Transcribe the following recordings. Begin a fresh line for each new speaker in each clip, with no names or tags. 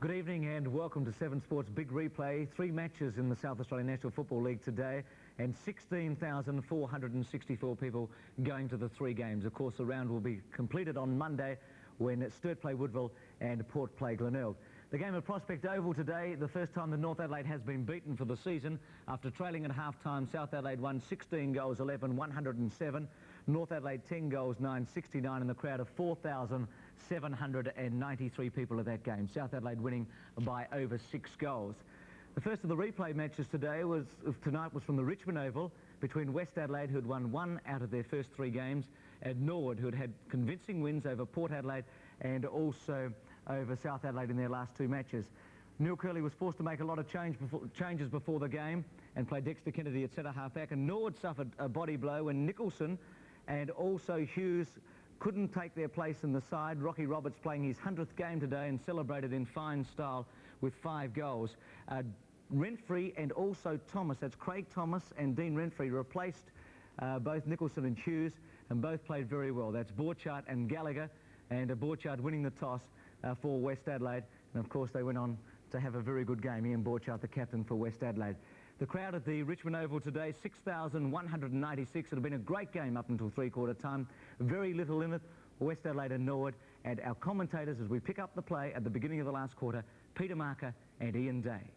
Good evening and welcome to 7 Sports Big Replay. 3 matches in the South Australian National Football League today and 16,464 people going to the 3 games. Of course, the round will be completed on Monday when Sturt play Woodville and Port play Glenelg. The game at Prospect Oval today, the first time that North Adelaide has been beaten for the season. After trailing at half-time, South Adelaide won 16 goals, 11, 107. North Adelaide 10 goals, 9, 69, and the crowd of 4,793 people at that game. South Adelaide winning by over 6 goals. The first of the replay matches tonight was from the Richmond Oval between West Adelaide, who had won 1 out of their first 3 games, and Norwood, who had had convincing wins over Port Adelaide and also over South Adelaide in their last 2 matches. Neil Curley was forced to make a lot of changes before the game and played Dexter Kennedy at centre half-back, and Norwood suffered a body blow when Nicholson and also Hughes couldn't take their place in the side. Rocky Roberts playing his 100th game today and celebrated in fine style with 5 goals. Renfrey and also Thomas, that's Craig Thomas and Dean Renfrey, replaced both Nicholson and Hughes, and both played very well. That's Borchardt and Gallagher, and Borchardt winning the toss for West Adelaide, and of course they went on to have a very good game. Ian Borchardt, the captain for West Adelaide. The crowd at the Richmond Oval today, 6,196. It had been a great game up until 3/4 time. Very little in it, West Adelaide and Norwood. And our commentators as we pick up the play at the beginning of the last quarter, Peter Marker and Ian Day.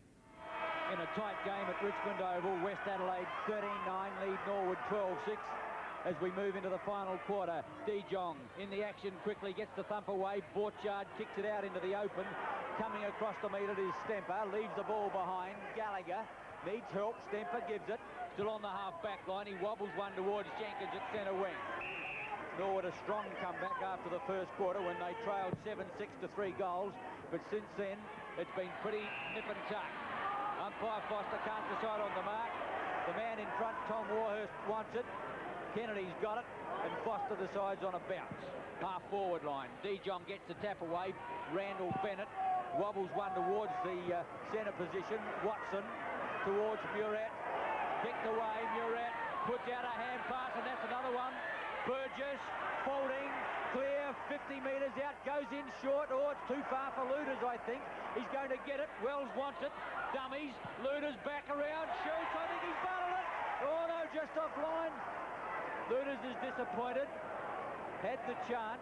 In a tight game at Richmond Oval, West Adelaide 13-9, lead Norwood 12-6. As we move into the final quarter, De Jong in the action quickly, gets the thump away. Borchardt kicks it out into the open. Coming across the metre is Stemper, leaves the ball behind. Gallagher needs help, Stemper gives it. Still on the half-back line, he wobbles one towards Jenkins at centre wing. Norwood a strong comeback after the first quarter when they trailed 7-6 to 3 goals. But since then, it's been pretty nip and tuck. Umpire Foster can't decide on the mark. The man in front, Tom Warhurst, wants it. Kennedy's got it, and Foster decides on a bounce. Half-forward line. De Jong gets the tap away. Randall Bennett wobbles one towards the centre position. Watson towards Murat. Kicked away. Murat puts out a hand pass, and that's another one. Burgess folding, clear, 50 metres out, goes in short. Oh, it's too far for Luders, I think. He's going to get it. Wells wants it. Dummies. Luders back around, shoots. I think he's butted it. Oh, no, just offline. Luders is disappointed. Had the chance,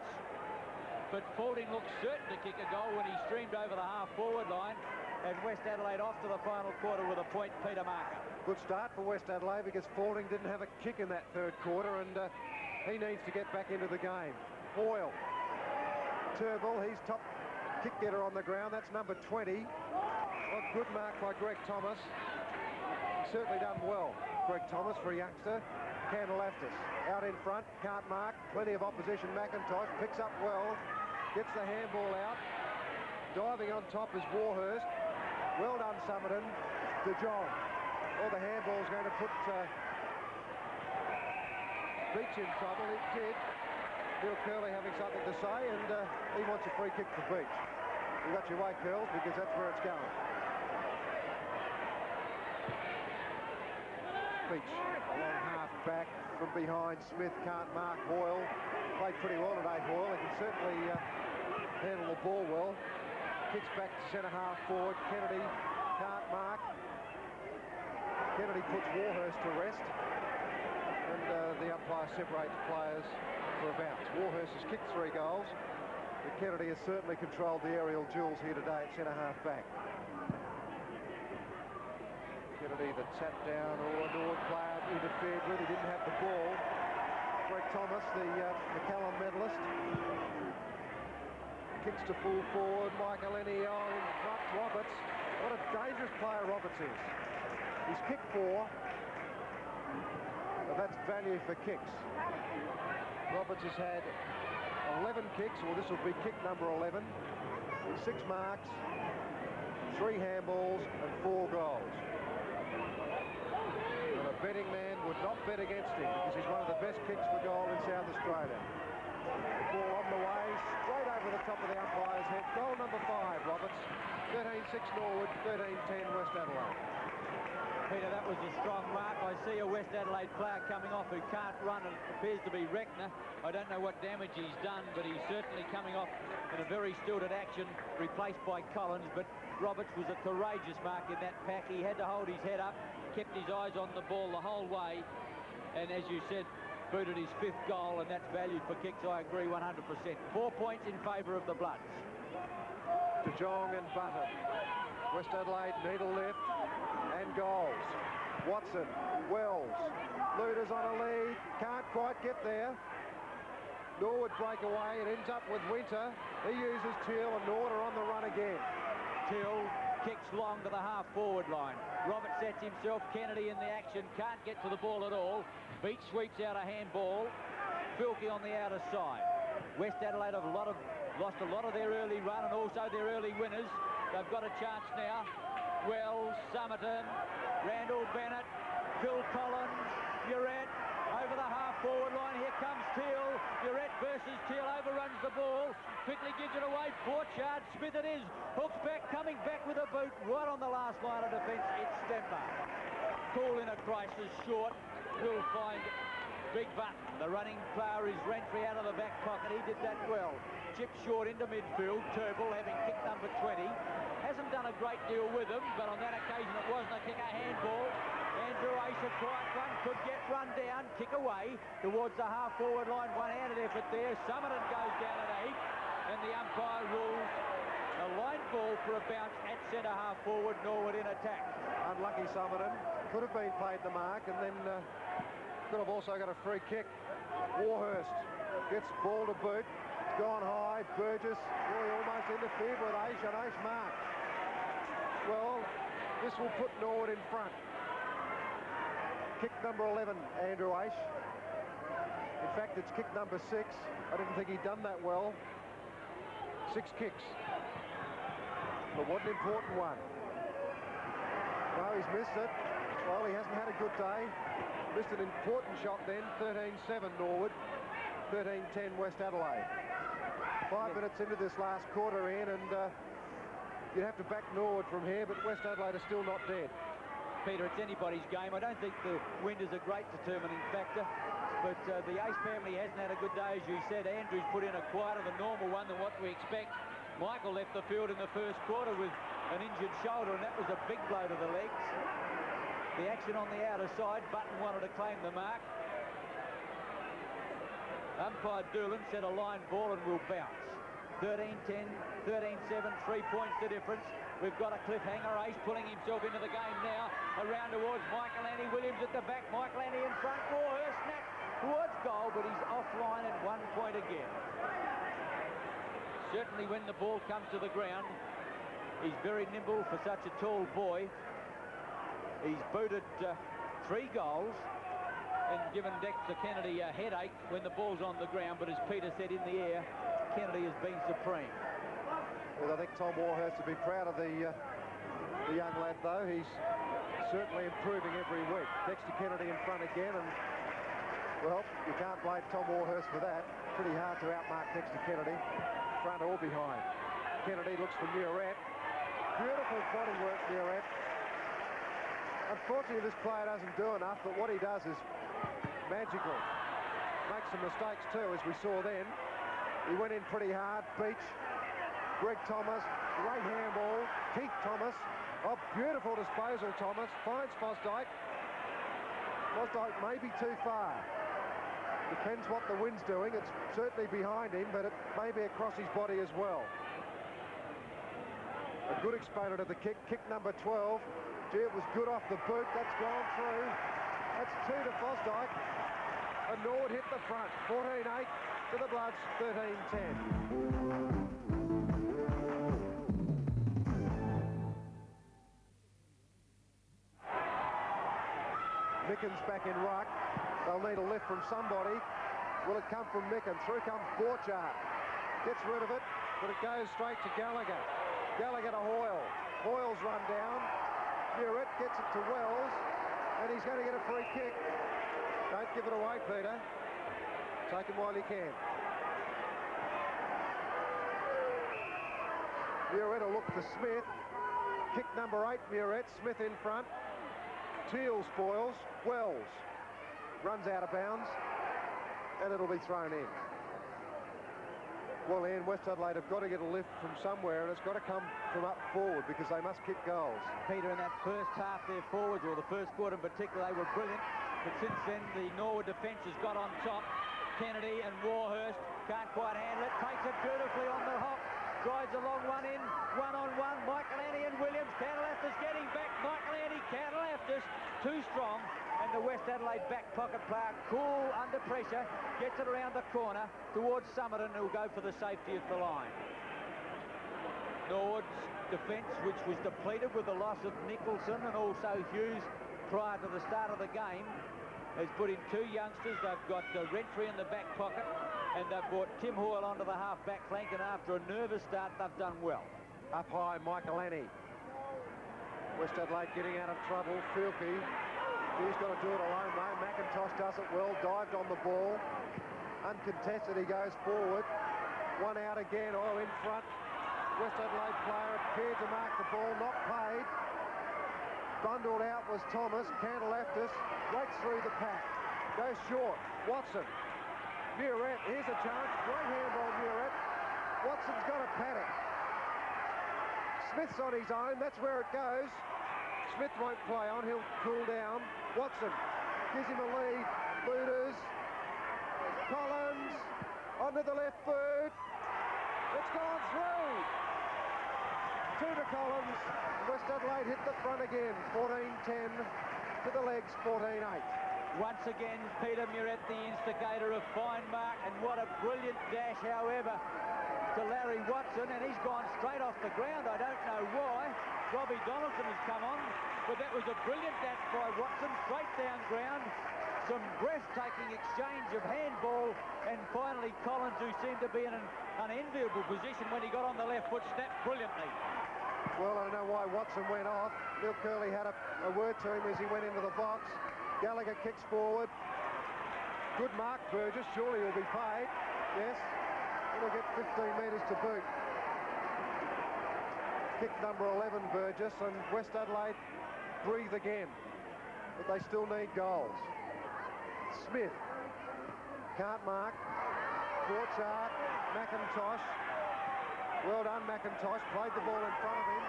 but Faulding looked certain to kick a goal when he streamed over the half-forward line. And West Adelaide off to the final quarter with a point. Peter Marker.
Good start for West Adelaide because Faulding didn't have a kick in that 3rd quarter, and he needs to get back into the game. Boyle. Turnbull, he's top kick getter on the ground. That's number 20. A good mark by Greg Thomas. He's certainly done well, Greg Thomas, for a youngster. Candelaftis out in front, can't mark, plenty of opposition. McIntosh picks up well, gets the handball out. Diving on top is Warhurst. Well done, Summerton. De Jong. Oh, the handball's going to put Beach in trouble. It did. Neil Curley having something to say, and he wants a free kick for Beach. You got your way, Curls, because that's where it's going. Beach, along half-back from behind. Smith can't mark Hoyle. Played pretty well today, Hoyle. He can certainly handle the ball well. Kicks back to centre-half forward. Kennedy can't mark. Kennedy puts Warhurst to rest. And the umpire separates players for a bounce. Warhurst has kicked 3 goals. But Kennedy has certainly controlled the aerial duels here today at centre-half-back. Kennedy, the tap down, or a Norwood player interfered with. He didn't have the ball. Greg Thomas, the McCallum medalist, kicks to full forward. Michael Enion in front. Roberts. What a dangerous player Roberts is. He's kicked 4, but that's value for kicks. Roberts has had 11 kicks, or this will be kick number 11, 6 marks, 3 handballs, and 4 goals. And a betting man would not bet against him because he's one of the best kicks for goal in South Australia. The ball on the way, straight over the top of the umpire's head. Goal number 5, Roberts. 13-6 Norwood, 13-10 West Adelaide.
Peter, that was a strong mark. I see a West Adelaide player coming off who can't run. It appears to be Reckner. I don't know what damage he's done, but he's certainly coming off in a very stilted action, replaced by Collins. But Roberts was a courageous mark in that pack. He had to hold his head up, kept his eyes on the ball the whole way, and as you said, booted his 5th goal, and that's valued for kicks. I agree 100%. 4 points in favour of the Bloods.
De Jong and Button. West Adelaide need a lift and goals. Watson, Wells, Luders on a lead, can't quite get there. Norwood break away, it ends up with Winter. He uses Teal and Norwood are on the run again.
Teal kicks long to the half-forward line. Robert sets himself, Kennedy in the action, can't get to the ball at all. Beach sweeps out a handball. Filkey on the outer side. West Adelaide have lost a lot of their early run and also their early winners. They've got a chance now. Wells, Summerton, Randall Bennett, Phil Collins, Uret over the half-forward line. Here comes Teal. Uret versus Teal, overruns the ball. Quickly gives it away. Borchard, Smith it is. Hooks back, coming back with a boot right on the last line of defence. It's Stemper. Cool in a crisis, short. Will find Big Button. The running player is Rentry out of the back pocket. He did that well. Chip short into midfield. Turnbull having kicked number 20. Hasn't done a great deal with him, but on that occasion it wasn't a kick, a handball. Andrew Ace, a quiet one, could get run down, kick away towards the half-forward line. One-handed effort there. Summerton goes down at 8, and the umpire rules a line ball for a bounce at centre half-forward. Norwood in attack.
Unlucky Summerton. Could have been played the mark, and then could have also got a free kick. Warhurst gets ball to boot. Gone high. Burgess, boy, almost interfered with Ace, and Ace marks. Well, this will put Norwood in front. Kick number 11, Andrew Ace. In fact, it's kick number 6. I didn't think he'd done that well. 6 kicks. But what an important one. No, he's missed it. Well, he hasn't had a good day. Missed an important shot then. 13-7 Norwood. 13-10 West Adelaide. 5 minutes into this last quarter, Ian, and you'd have to back Norwood from here, but West Adelaide are still not dead.
Peter, it's anybody's game. I don't think the wind is a great determining factor, but the Ace family hasn't had a good day, as you said. Andrews put in a quieter than normal one than what we expect. Michael left the field in the first quarter with an injured shoulder, and that was a big blow to the legs. The action on the outer side. Button wanted to claim the mark. Umpire Doolan said a line ball and will bounce. 13-10, 13-7, 3 points the difference. We've got a cliffhanger. Ace pulling himself into the game now. Around towards Michael Annie. Williams at the back. Michael Annie in front. Warhurst snap towards goal, but he's offline at 1 point again. Certainly when the ball comes to the ground, he's very nimble for such a tall boy. He's booted 3 goals and given Dexter Kennedy a headache when the ball's on the ground, but as Peter said, in the air, Kennedy has been supreme.
Well, I think Tom Warhurst would be proud of the young lad, though. He's certainly improving every week. Dexter Kennedy in front again, and, well, you can't blame Tom Warhurst for that. Pretty hard to outmark Dexter Kennedy, front or behind. Kennedy looks for Muret. Beautiful body work, Muret. Unfortunately, this player doesn't do enough, but what he does is magical. Makes some mistakes too, as we saw then. He went in pretty hard. Beach, Greg Thomas, great handball. Keith Thomas, oh, beautiful disposal, Thomas. Finds Fosdyke. Fosdyke may be too far. Depends what the wind's doing. It's certainly behind him, but it may be across his body as well. A good exponent of the kick. Kick number 12. Gee, it was good off the boot. That's gone through. That's 2 to Fosdyke. And Norwood hit the front. 14-8 to the Bloods. 13-10. Mickens back in ruck. They'll need a lift from somebody. Will it come from Micken? Through comes Borchard. Gets rid of it, but it goes straight to Gallagher. Gallagher to Hoyle. Hoyle's run down. Muret gets it to Wells, and he's going to get a free kick. Don't give it away, Peter. Take him while you can. Muret will look to Smith. Kick number 8, Muret. Smith in front. Teal spoils. Wells runs out of bounds, and it'll be thrown in. Well, Ian, West Adelaide have got to get a lift from somewhere, and it's got to come from up forward because they must kick goals.
Peter, in that first half, their forwards, or the first quarter in particular, they were brilliant. But since then, the Norwood defence has got on top. Kennedy and Warhurst can't quite handle it. Takes it beautifully on the hop. Drives a long one in. One-on-one. Michael-Annie and Williams. Cantalaftis getting back. Michael-Annie, Cantalaftis. Too strong. And the West Adelaide back pocket player, cool under pressure, gets it around the corner towards Summerton, who will go for the safety of the line. Norwood's defence, which was depleted with the loss of Nicholson and also Hughes prior to the start of the game, has put in two youngsters. They've got Rentry in the back pocket, and they've brought Tim Hoyle onto the half-back flank, and after a nervous start, they've done well.
Up high, Michael-Annie. West Adelaide getting out of trouble. Filkey. He's got to do it alone, though. McIntosh does it well. Dived on the ball. Uncontested, he goes forward. One out again. Oh, in front. West Adelaide player appeared to mark the ball. Not paid. Bundled out was Thomas. Cantalaftis right through the pack. Goes short. Watson. Murett. Here's a chance. Great handball, Murett. Watson's got a paddock. Smith's on his own. That's where it goes. Smith won't play on. He'll cool down. Watson gives him a lead. Looters. Collins onto the left third. It's gone through. Two to Collins. West Adelaide hit the front again. 14-10 to the legs. 14-8.
Once again, Peter Murett, the instigator, of fine mark, and what a brilliant dash, however, to Larry Watson, and he's gone straight off the ground. I don't know why. Robbie Donaldson has come on, but that was a brilliant dash by Watson, straight down ground. Some breathtaking exchange of handball, and finally Collins, who seemed to be in an unenviable position when he got on the left foot, snapped brilliantly.
Well, I don't know why Watson went off. Bill Curley had a word to him as he went into the box. Gallagher kicks forward. Good mark, Burgess. Surely he'll be paid. Yes. He'll get 15 metres to boot. Kick number 11, Burgess, and West Adelaide breathe again. But they still need goals. Smith. Can't mark. Borchardt. McIntosh. Well done, McIntosh. Played the ball in front of him.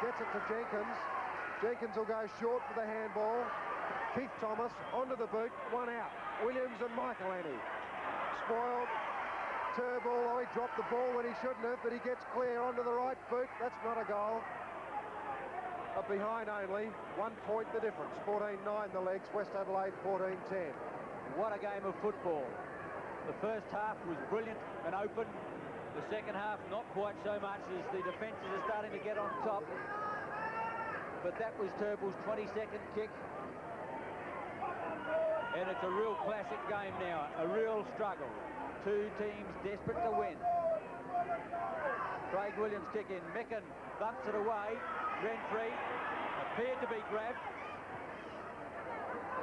Gets it to Jenkins. Jenkins will go short for the handball. Keith Thomas onto the boot. One out. Williams and Michael-Annie. Spoiled. Turnbull, oh, he dropped the ball when he shouldn't have, but he gets clear onto the right boot. That's not a goal. A behind only. 1 point the difference. 14-9 the legs. West Adelaide 14-10.
What a game of football. The first half was brilliant and open. The second half not quite so much, as the defences are starting to get on top. But that was Turnbull's 22nd kick. And it's a real classic game now. A real struggle. Two teams desperate to win. Craig Williams kick in. Micken bumps it away. Rentry appeared to be grabbed.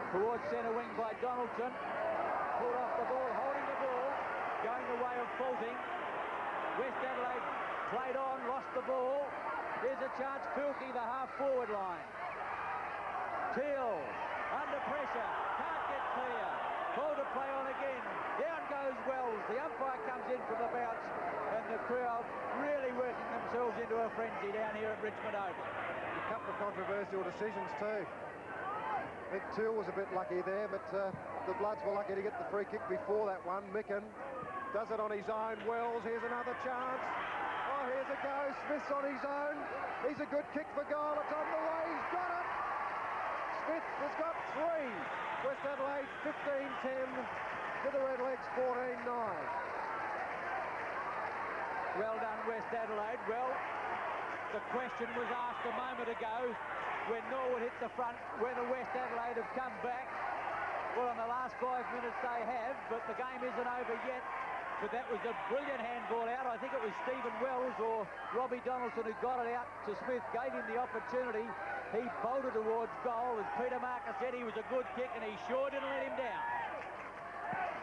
Towards centre wing by Donaldson. Pulled off the ball, holding the ball. Going the way of faulting. West Adelaide played on, lost the ball. Here's a chance. Filkey, the half-forward line. Teal, under pressure. Can't get clear. Ball to play on again. Down goes Wells. The umpire comes in from the bounce, and the crowd really working themselves into a frenzy down here at Richmond Oval.
A couple of controversial decisions too. I think Teal was a bit lucky there, but the Bloods were lucky to get the free kick before that one. Micken does it on his own. Wells, here's another chance. Oh, here's a go. Smith's on his own. He's a good kick for goal. It's on the way. He's got it. Smith has got three. West Adelaide 15-10 to the Redlegs 14-9.
Well done, West Adelaide. Well, the question was asked a moment ago when Norwood hit the front, whether West Adelaide have come back. Well, in the last 5 minutes they have, but the game isn't over yet. But that was a brilliant handball out. I think it was Stephen Wells or Robbie Donaldson who got it out to Smith, gave him the opportunity. He bolted towards goal. As Peter Marker said, he was a good kick, and he sure didn't let him down.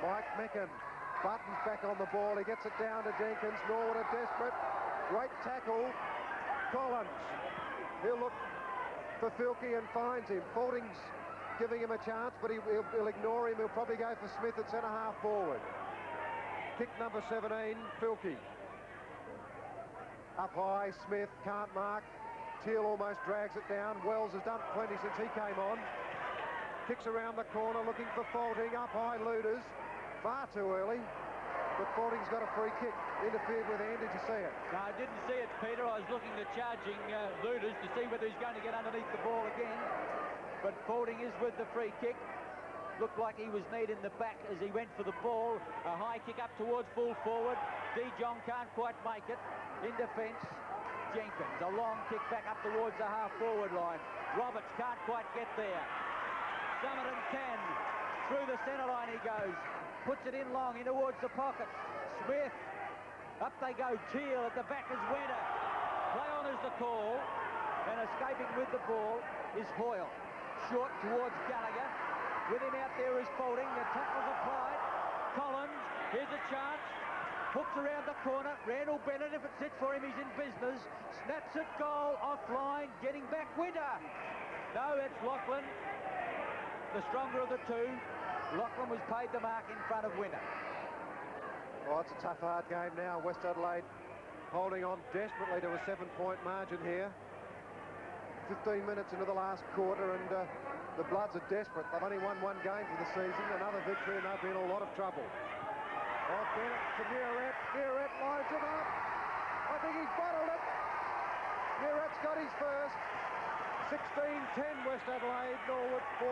Mike Micken buttons back on the ball. He gets it down to Jenkins. Norwood are desperate. Great tackle. Collins. He'll look for Filkey and finds him. Faulding's giving him a chance, but he'll ignore him. He'll probably go for Smith at centre-half forward. Kick number 17, Filkey. Up high, Smith can't mark. Teal almost drags it down. Wells has done plenty since he came on. Kicks around the corner, looking for Faulding. Up high, Luders. Far too early. But Faulding's got a free kick. Interfered with Ann. Did you see it?
No, I didn't see it, Peter. I was looking at charging Luders to see whether he's going to get underneath the ball again. But Faulding is with the free kick. Looked like he was kneed in the back as he went for the ball. A high kick up towards full forward. De Jong can't quite make it. In defence, Jenkins. A long kick back up towards the half-forward line. Roberts can't quite get there. Summerton can. Through the centre line he goes. Puts it in long, in towards the pocket. Smith. Up they go. Teal at the back is Winter. Play on is the call. And escaping with the ball is Hoyle. Short towards Gallagher. With him out there is Faulding. The tackle's applied. Collins. Here's a chance. Hooks around the corner. Randall Bennett, if it sits for him, he's in business. Snaps it, goal, offline, getting back Winter. No, it's Lachlan, the stronger of the two. Lachlan was paid the mark in front of Winter.
Oh, it's a tough, hard game now. West Adelaide holding on desperately to a 7-point margin here. 15 minutes into the last quarter, and the Bloods are desperate. They've only won one game for the season. Another victory, and they've been in a lot of trouble. Oh, Bennett to Murrett. Murrett lines it up. I think he's bottled it. Murrett's got his first. 16-10 West Adelaide. Norwood 14-9.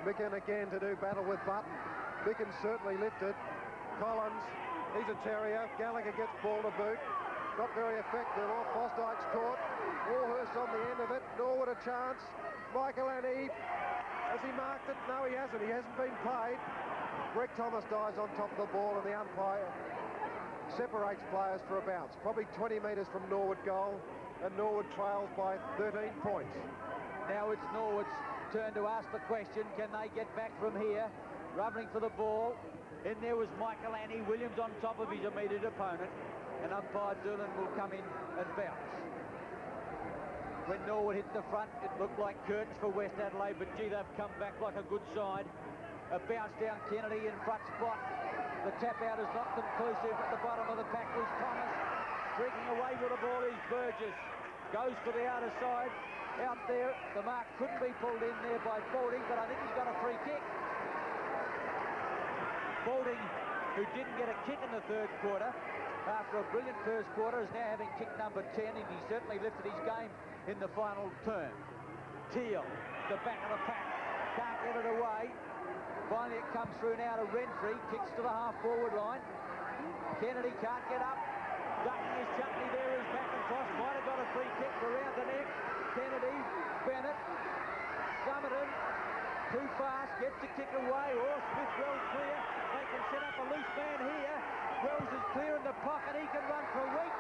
Micken again to do battle with Button. Micken's certainly lifted. Collins, he's a terrier. Gallagher gets ball to boot. Not very effective. Oh, Fosdyke's caught. Warhurst on the end of it. Norwood a chance. Michael Annie. Has he marked it? No, he hasn't. He hasn't been paid. Greg Thomas dies on top of the ball, and the umpire separates players for a bounce. Probably 20 metres from Norwood goal, and Norwood trails by 13 points.
Now it's Norwood's turn to ask the question, can they get back from here? Rubbing for the ball. In there was Michael Annie. Williams on top of his immediate opponent. And umpire Doolan will come in and bounce. When Norwood hit the front, it looked like curtains for West Adelaide, but gee, they've come back like a good side. A bounce down Kennedy in front spot. The tap out is not conclusive. At the bottom of the pack was Thomas. Streaking away with the ball is Burgess. Goes for the outer side. Out there, the mark couldn't be pulled in there by Faulding, but I think he's got a free kick. Faulding, who didn't get a kick in the third quarter, after a brilliant first quarter, is now having kick number 10, and he certainly lifted his game in the final term. Teal, the back of the pack, can't get it away. Finally it comes through now to Renfrey, kicks to the half-forward line. Kennedy can't get up. Ducking his chutney there is McIntosh. Might have got a free kick around the neck. Kennedy, Bennett, Summerton, too fast, gets the kick away. Oh, Smith Wells clear. They can set up a loose man here. Wells is clear in the pocket. He can run for a week.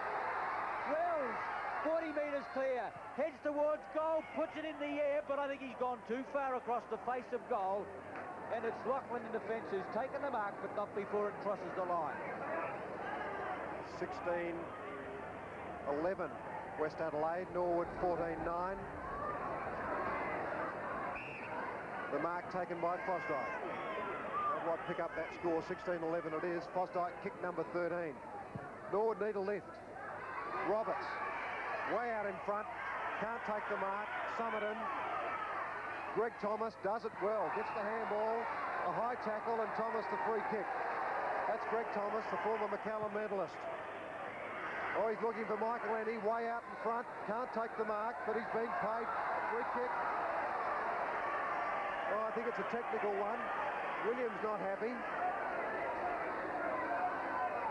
Wells, 40 metres clear. Heads towards goal, puts it in the air, but I think he's gone too far across the face of goal. And it's Lachlan in defence who's taken the mark, but not before it crosses the line.
16-11 West Adelaide, Norwood 14-9. The mark taken by Fosdyke. I'd pick up that score. 16-11 it is. Fosdyke kick number 13. Norwood need a lift. Roberts way out in front, can't take the mark. Summerton. Greg Thomas does it well, gets the handball, a high tackle, and Thomas the free kick. That's Greg Thomas, the former McCallum medalist. Oh, he's looking for Michael Annie, way out in front, can't take the mark, but he's been paid a free kick. Oh, I think it's a technical one. Williams not happy.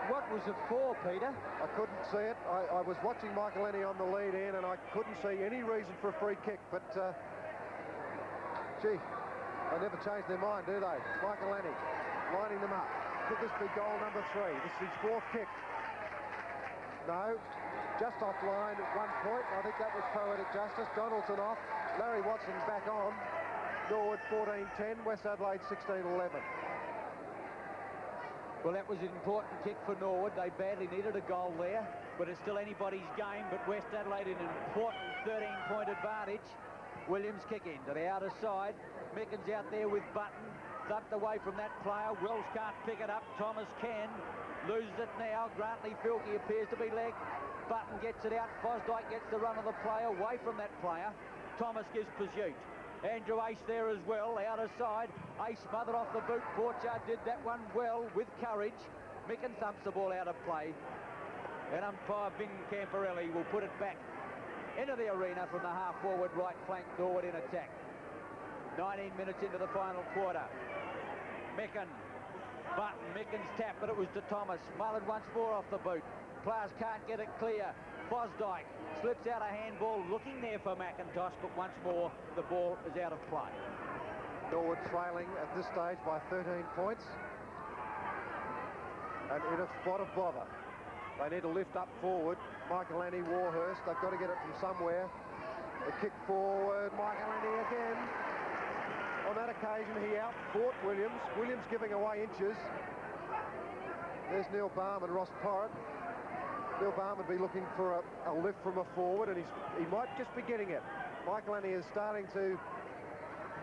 What was it for, Peter?
I couldn't see it. I was watching Michael Annie on the lead in, and I couldn't see any reason for a free kick, but gee, they never change their mind, do they? Michael Annie lining them up. Could this be goal number 3? This is his 4th kick. No, just offline at one point. I think that was poetic justice. Donaldson off. Larry Watson back on. Norwood 14-10, West Adelaide 16-11.
Well, that was an important kick for Norwood. They badly needed a goal there, but it's still anybody's game. But West Adelaide in an important 13-point advantage. Williams kick in to the outer side. Mickens out there with Button. Thumped away from that player. Wells can't pick it up. Thomas can. Loses it now. Grantley Filkey appears to be leg. Button gets it out. Fosdyke gets the run of the play away from that player. Thomas gives pursuit. Andrew Ace there as well, outer side. Ace smothered off the boot. Borchard did that one well with courage. Mickens thumps the ball out of play. And umpire Vin Camporelli will put it back into the arena from the half-forward right flank. Norwood in attack. 19 minutes into the final quarter. Button, Mickens tap, but it was to Thomas. Mullen once more off the boot. Players can't get it clear. Fosdyke slips out a handball, looking there for McIntosh, but once more the ball is out of play.
Norwood trailing at this stage by 13 points. And in a spot of bother. They need to lift up forward. Michael Annie Warhurst, they've got to get it from somewhere. The kick forward, Michael Annie again. On that occasion, he outfought Williams. Williams giving away inches. There's Neil Barham and Ross Porritt. Neil Barham would be looking for a lift from a forward, and he might just be getting it. Michael Annie is starting to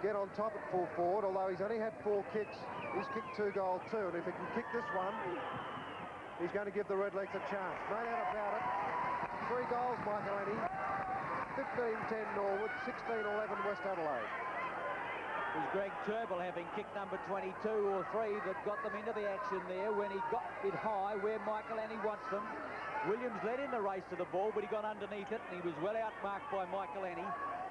get on top at full forward, although he's only had 4 kicks. He's kicked 2 goals too, and if he can kick this one, he's going to give the Redlegs a chance. No doubt about it. 3 goals, Michael Annie. 15-10 Norwood, 16-11 West Adelaide.
It was Greg Turnbull having kicked number 22 or 3 that got them into the action there when he got it high where Michael Annie wants them. Williams led in the race to the ball, but he got underneath it, and he was well outmarked by Michael Annie.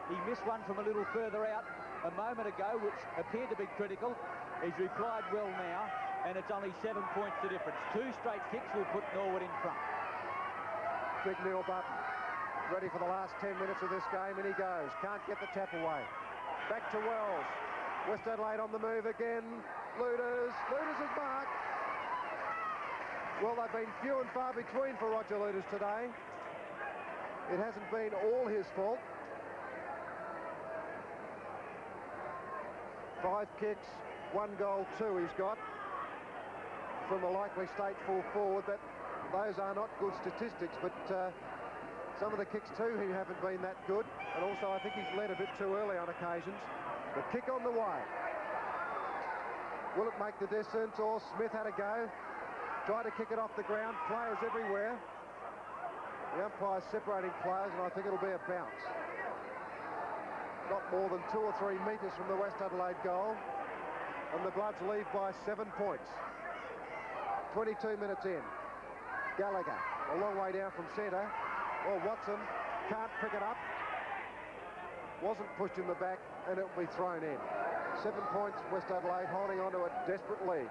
He missed one from a little further out a moment ago, which appeared to be critical. He's replied well now, and it's only 7 points the difference. 2 straight kicks will put Norwood in front.
Big Neil Button, ready for the last 10 minutes of this game, and he goes. Can't get the tap away. Back to Wells. West Adelaide on the move again. Luders is marked. Well, they've been few and far between for Roger Luders today. It hasn't been all his fault. 5 kicks, 1 goal, 2 he's got from a likely state full forward. Those are not good statistics, but some of the kicks too he haven't been that good, and also I think he's led a bit too early on occasions. The kick on the way. Will it make the distance, or Smith had a go? Tried to kick it off the ground, players everywhere. The umpire's separating players, and I think it'll be a bounce. Not more than 2 or 3 metres from the West Adelaide goal, and the Bloods lead by 7 points. 22 minutes in. Gallagher, a long way down from centre. Oh, Watson can't pick it up. Wasn't pushed in the back, and it'll be thrown in. 7 points, West Adelaide holding on to a desperate lead.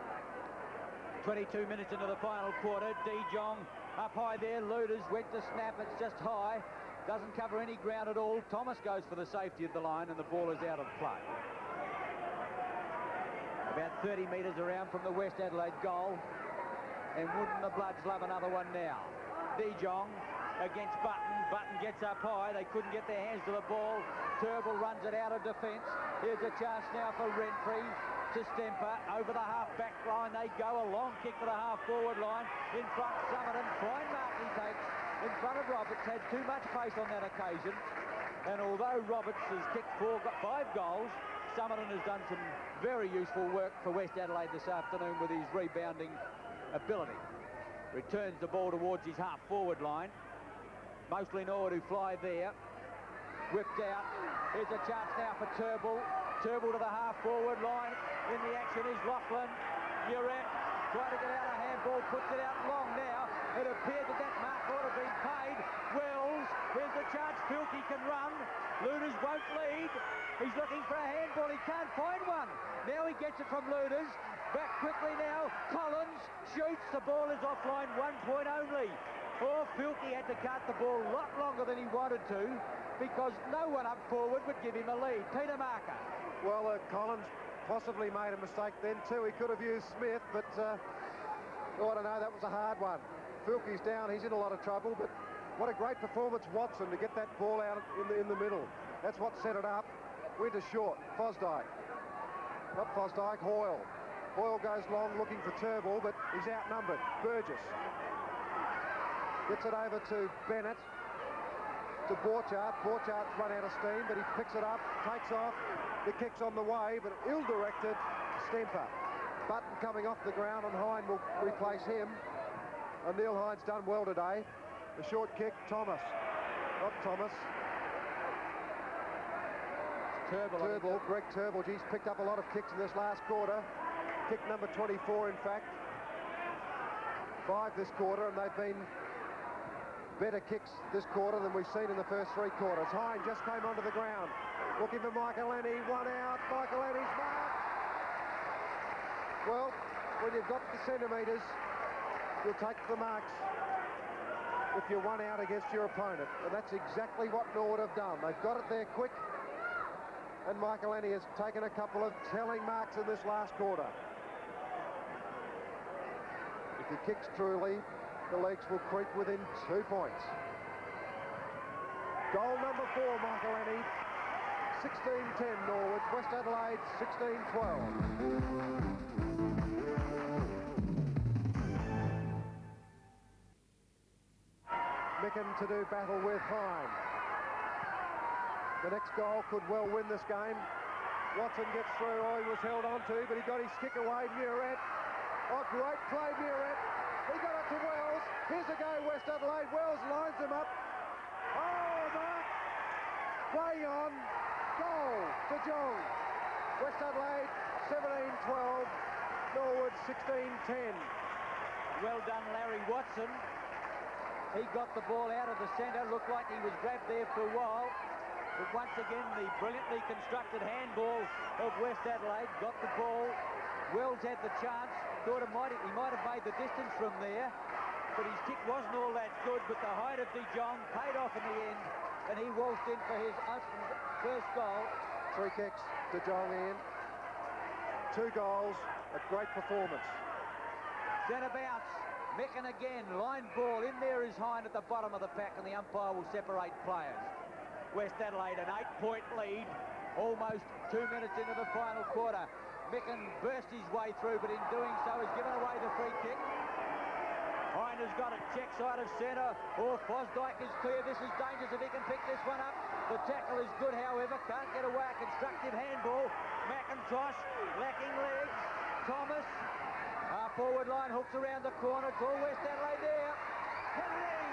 22 minutes into the final quarter. De Jong up high there. Luders went to snap. It's just high. Doesn't cover any ground at all. Thomas goes for the safety of the line, and the ball is out of play. About 30 metres around from the West Adelaide goal. And wouldn't the Bloods love another one now? De Jong against Button. Button gets up high. They couldn't get their hands to the ball. Turnbull runs it out of defence. Here's a chance now for Renfrey to Stemper. Over the half-back line they go. A long kick to the half-forward line. In front, Summerton. Fine mark he takes in front of Roberts. Had too much pace on that occasion. And although Roberts has kicked 5 goals, Summerton has done some very useful work for West Adelaide this afternoon with his rebounding ability. Returns the ball towards his half-forward line. Mostly Norwood who fly there. Whipped out. Here's a chance now for Turnbull. Turnbull to the half-forward line. In the action is Lachlan. Uret trying to get out a handball, puts it out long now. It appeared that mark ought to have been paid. Wells, here's a chance. Filkey can run. Luders won't lead. He's looking for a handball. He can't find one. Now he gets it from Luders. Back quickly now. Collins shoots. The ball is offline. 1 point only. Oh, Filkey had to cut the ball a lot longer than he wanted to because no one up forward would give him a lead. Peter Marker.
Well, Collins possibly made a mistake then too. He could have used Smith, but I don't know, that was a hard one. Filkey's down, he's in a lot of trouble, but what a great performance, Watson, to get that ball out in the middle. That's what set it up. Winter short, Fosdyke. Not Fosdyke, Hoyle. Boyle goes long looking for Turnbull, but he's outnumbered. Burgess gets it over to Bennett, to Borchardt. Borchardt's run out of steam, but he picks it up, takes off. The kick's on the way, but ill-directed. Stemper. Button coming off the ground, and Hine will replace him. And Neil Hine's done well today. The short kick, Thomas. Not Thomas. Turnbull, Greg Turnbull. He's picked up a lot of kicks in this last quarter. Kick number 24, in fact. 5 this quarter, and they've been better kicks this quarter than we've seen in the first 3 quarters. Hine just came onto the ground. Looking for Michael Lenny. 1 out. Michael Lenny's marked. Well, when you've got the centimetres, you'll take the marks if you're 1 out against your opponent. And that's exactly what Norwood have done. They've got it there quick. And Michael Lenny has taken a couple of telling marks in this last quarter. If he kicks truly, the legs will creep within 2 points. Goal number 4, Michael Lenny. 16-10 Norwood. West Adelaide 16-12. Micken to do battle with Hine. The next goal could well win this game. Watson gets through. Oh, he was held on to, but he got his kick away. Muret. Oh, great play, Muret. He got it to Wells. Here's a go, West Adelaide. Wells lines him up. Oh, mark. Play on. Goal to Jong. West Adelaide 17-12. Norwood 16-10.
Well done, Larry Watson. He got the ball out of the centre. Looked like he was grabbed there for a while. But once again, the brilliantly constructed handball of West Adelaide got the ball. Wells had the chance. Thought he might have made the distance from there. But his kick wasn't all that good. But the height of De Jong paid off in the end. And he waltzed in for his first goal.
3 kicks, De Jong in. 2 goals. A great performance.
Centre bounce. Micken again. Line ball. In there is Hine at the bottom of the pack. And the umpire will separate players. West Adelaide an 8-point lead, almost 2 minutes into the final quarter. Micken burst his way through, but in doing so has given away the free kick. Hine has got it, check side of centre. Oh, Fosdyke is clear. This is dangerous if he can pick this one up. The tackle is good, however. Can't get away. A constructive handball. McIntosh lacking legs. Thomas, forward line, hooks around the corner. It's all West Adelaide there. Kennedy!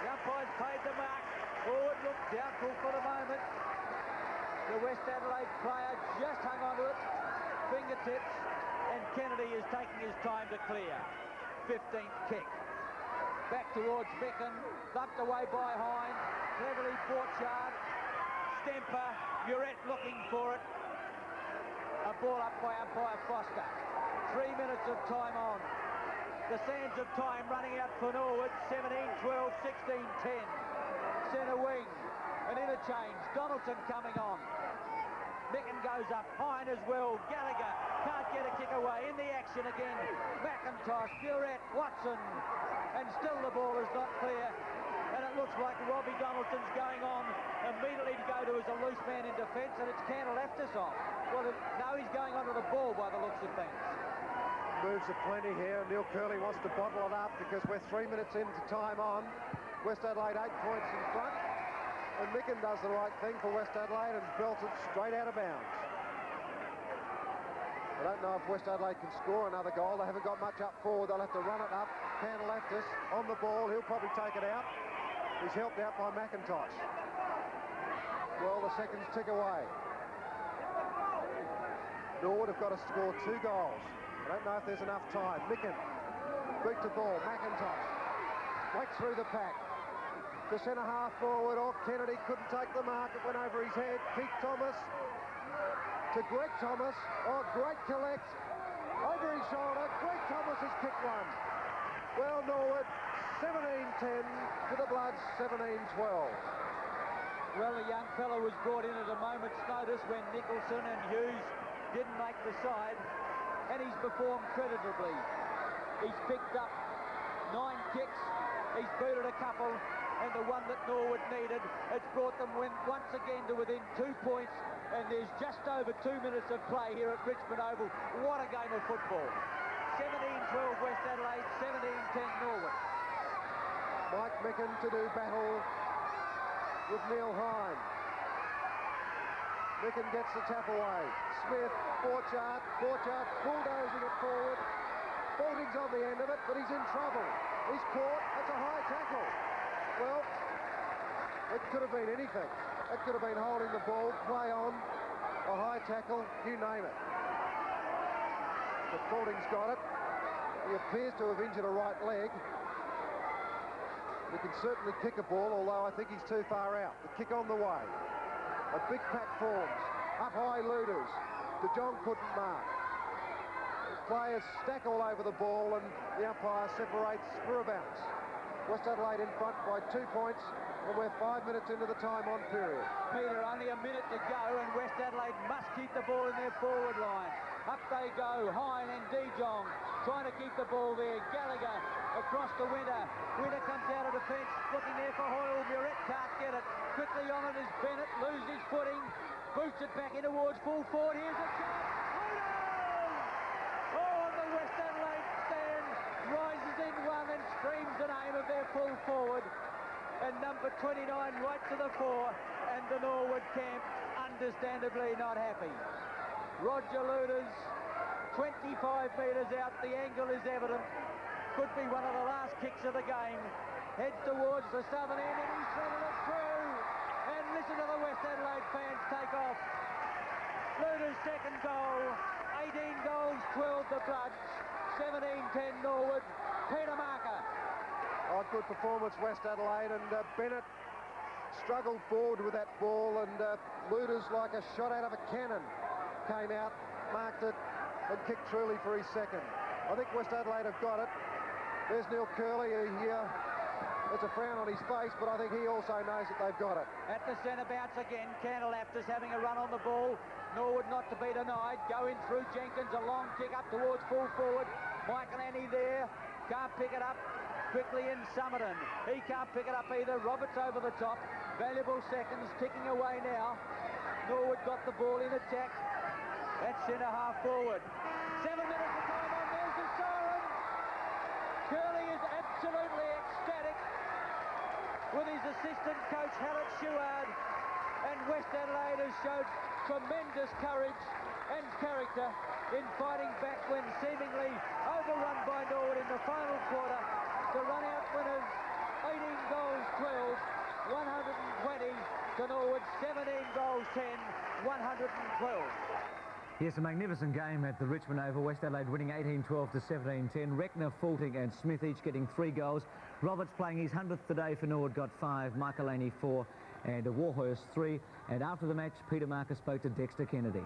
The umpire's paid the mark. Forward looked doubtful for the moment. The West Adelaide player just hung onto it, fingertips, and Kennedy is taking his time to clear. 15th kick. Back towards Micken, thumped away by Hine. Cleverly Borchard. Stemper, Muret looking for it. A ball up by umpire Foster. 3 minutes of time on. The sands of time running out for Norwood. 17-12, 16-10. Centre wing, an interchange. Donaldson coming on. Micken goes up. Hine as well. Gallagher can't get a kick away. In the action again. McIntosh, Muret, Watson. And still the ball is not clear. And it looks like Robbie Donaldson's going on immediately to go to as a loose man in defence, and it's Cantor left us off. Well, no, he's going onto the ball by the looks of things.
Moves are plenty here. Neil Curley wants to bottle it up because we're 3 minutes into time on. West Adelaide 8 points in front, and Micken does the right thing for West Adelaide and belts it straight out of bounds. I don't know if West Adelaide can score another goal. They haven't got much up forward. They'll have to run it up. Cantalaftis on the ball. He'll probably take it out. He's helped out by McIntosh. Well, the seconds tick away. Norwood have got to score 2 goals. I don't know if there's enough time. Micken, boot to ball. McIntosh right through the pack. The centre half forward off. Kennedy couldn't take the mark. It went over his head. Keith Thomas to Greg Thomas. Oh, great collect. Over his shoulder. Greg Thomas has kicked one. Well, Norwood 17-10 to the Bloods 17-12.
Well, the young fellow was brought in at a moment's notice when Nicholson and Hughes didn't make the side, and he's performed creditably. He's picked up 9 kicks. He's booted a couple, and the one that Norwood needed. It's brought them once again to within 2 points, and there's just over 2 minutes of play here at Richmond Oval. What a game of football. 17-12 West Adelaide, 17-10 Norwood.
Mike Micken to do battle with Neil Hine. Micken gets the tap away. Smith, Borchardt bulldozing it forward. Bolting's on the end of it, but he's in trouble. He's caught. That's a high tackle. Well, it could have been anything. It could have been holding the ball, play on, a high tackle, you name it. But Bolting's got it. He appears to have injured a right leg. He can certainly kick a ball, although I think he's too far out. The kick on the way. A big pack forms. Up high Luders. De Jong couldn't mark. Players stack all over the ball and the umpire separates for a bounce. West Adelaide in front by 2 points, and we're 5 minutes into the time-on period.
Peter, only a minute to go, and West Adelaide must keep the ball in their forward line. Up they go, Hine and De Jong trying to keep the ball there. Gallagher across to Winter. Winter comes out of defence, looking there for Hoyle. Muret can't get it. Quickly on it is Bennett, loses his footing, boots it back in towards full forward. Here's a chance. Oh, the West Adelaide stand rises in one and screams the name of their full forward. And number 29 right to the fore, and the Norwood camp understandably not happy. Roger Luders, 25 metres out, the angle is evident. Could be one of the last kicks of the game. Heads towards the southern end, and he's threaded it through. And listen to the West Adelaide fans take off. Luders' second goal, 18 goals, 12 the Bloods, 17-10 Norwood. Peter Marker.
Oh, good performance, West Adelaide, and Bennett struggled forward with that ball, and Luders, like a shot out of a cannon, came out, marked it, and kicked truly for his second. I think West Adelaide have got it. There's Neil Curley here. There's a frown on his face, but I think he also knows that they've got it. At
the centre bounce again, Candlelafters having a run on the ball. Norwood not to be denied. Going through Jenkins, a long kick up towards full forward. Michael Annie there, can't pick it up. Quickly in Summerton. He can't pick it up either. Roberts over the top. Valuable seconds ticking away now. Norwood got the ball in attack. That's centre half forward. 7 minutes of time on. There's the siren. Curley is absolutely ecstatic with his assistant coach Hallett Shuard, and West Adelaide has showed tremendous courage and character in fighting back when seemingly overrun by Norwood in the final quarter to run out winners 18 goals 12, 120 to Norwood, 17 goals 10, 112.
Yes, a magnificent game at the Richmond Oval. West Adelaide winning 18-12 to 17-10. Reckner, Fulting and Smith each getting 3 goals. Roberts playing his 100th today for Norwood got 5, Michael Aney 4 and Warhurst 3. And after the match, Peter Marker spoke to Dexter Kennedy.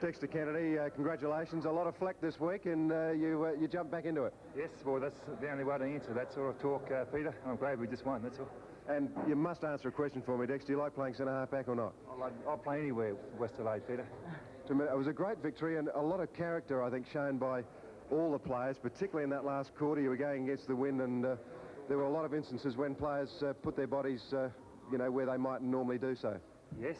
Dexter Kennedy, congratulations. A lot of flack this week, and you jumped back into it.
Yes, well, that's the only way to answer that sort of talk, Peter. I'm glad we just won, that's all.
And you must answer a question for me, Dexter. Do you like playing centre-half back or not?
I'll play anywhere with West Adelaide, Peter.
It was a great victory and a lot of character, I think, shown by all the players, particularly in that last quarter. You were going against the wind, and there were a lot of instances when players put their bodies, where they mightn't normally do so.
Yes,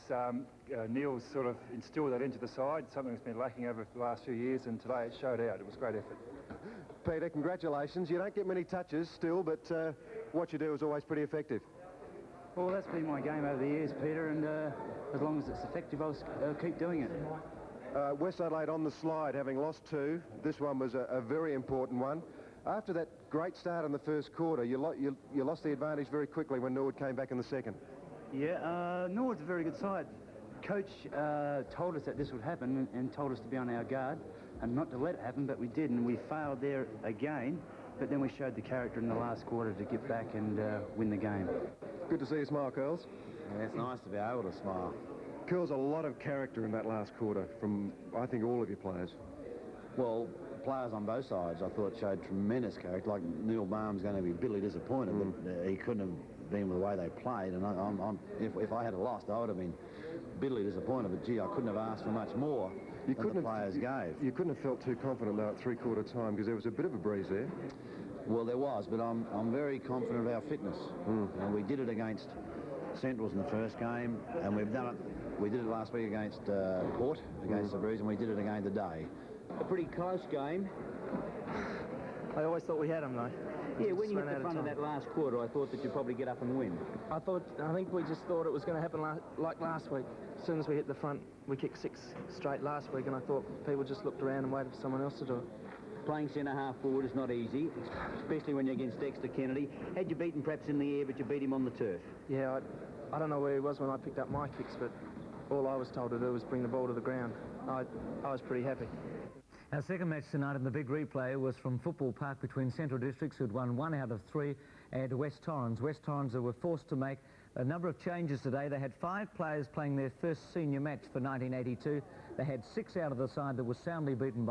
Neil's sort of instilled that into the side, something that's been lacking over the last few years, and today it showed out. It was a great effort.
Peter, congratulations. You don't get many touches still, but what you do is always pretty effective.
Well, that's been my game over the years, Peter, and as long as it's effective, I'll keep doing it.
West Adelaide on the slide, having lost 2. This one was a very important one. After that great start in the first quarter, you lost the advantage very quickly when Norwood came back in the second.
Yeah, Norwood's a very good side. Coach told us that this would happen and told us to be on our guard and not to let it happen, but we did, and we failed there again. But then we showed the character in the last quarter to get back and win the game.
Good to see you smile, Curls.
Yeah, it's nice to be able to smile.
Curls, a lot of character in that last quarter from, I think, all of your players.
Well, players on both sides, I thought, showed tremendous character. Like Neil Baum's going to be bitterly disappointed that he couldn't have been with the way they played. And if I had lost, I would have been bitterly disappointed. But, gee, I couldn't have asked for much more than the players gave.
You couldn't have felt too confident, though, at three-quarter time, because there was a bit of a breeze there.
Well, there was, but I'm very confident of our fitness. And we did it against Centrals in the first game, and we did it last week against Port, against the Breeze, and we did it again today.
A pretty close game.
I always thought we had them, though.
Yeah, when you hit the front of that last quarter, I thought that you'd probably get up and win.
I think we just thought it was going to happen like last week. As soon as we hit the front, we kicked 6 straight last week, and I thought people just looked around and waited for someone else to do it.
Playing centre-half forward is not easy, especially when you're against Dexter Kennedy. Had you beaten perhaps in the air, but you beat him on the turf?
Yeah, I don't know where he was when I picked up my kicks, but all I was told to do was bring the ball to the ground. I was pretty happy.
Our second match tonight in the big replay was from Football Park between Central Districts, who'd won 1 out of 3, and West Torrens. West Torrens were forced to make a number of changes today. They had 5 players playing their first senior match for 1982. They had 6 out of the side that was soundly beaten by